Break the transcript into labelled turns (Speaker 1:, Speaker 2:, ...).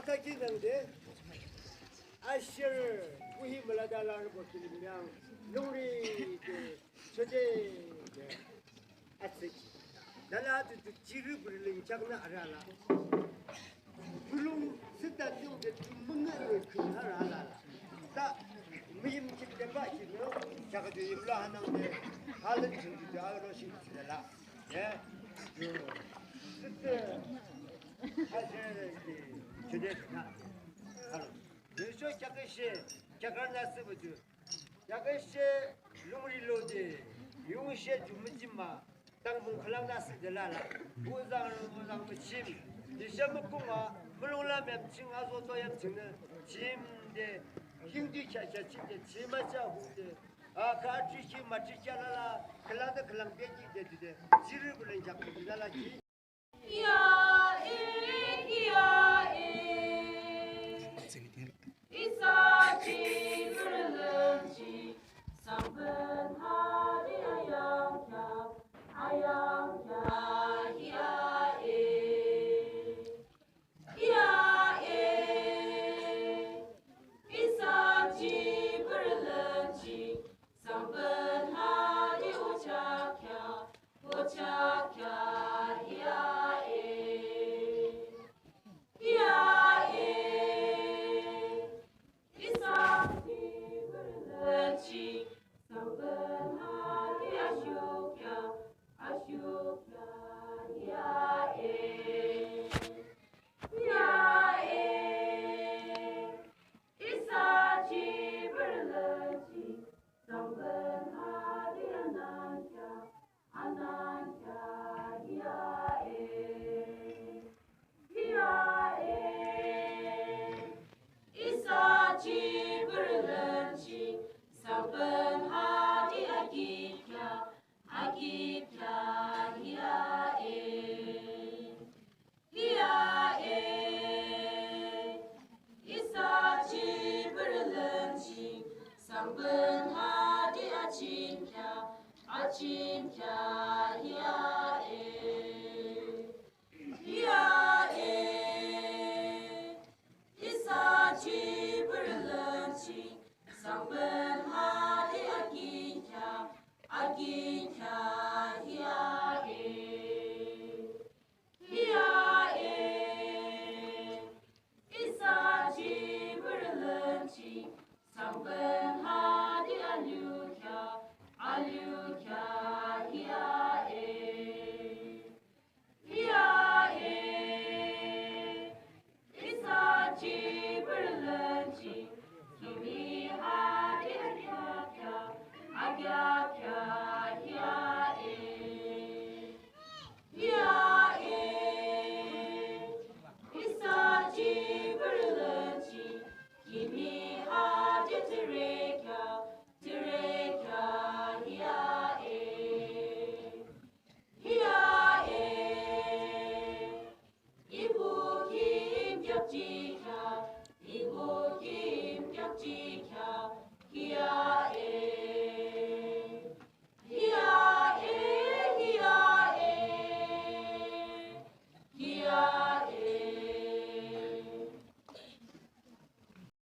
Speaker 1: 하타키는데 아시를 우히 몰라달라는 것들이면 농리 저제 아스키 나라도 지르 부르는 장난 알아라 불롱 쓰다 좀데 문을 그하라 알아라 다 미임 집대 빠지면 자가도 임라 하는데 할은 준비도 하러 싶으라 예 그때 아시를 저대가 바로 여기서 작은시 작은나스부터 작은시 롱리로지 용시에 주무지마 땅분 클랑나스들라라 우상을 무침 디셔먹고마 물올라면 칭하소 또야 칭는 짐데 힘뒤차차 침데 지마자 후데 아 가지시 마치자라라 클랑데 클랑베지 데데 지를 불린 작품이라지
Speaker 2: 이사지 부르는지 상근하리 아양야 히야에 이사지 부르는지 상근하리 오착야 Allukia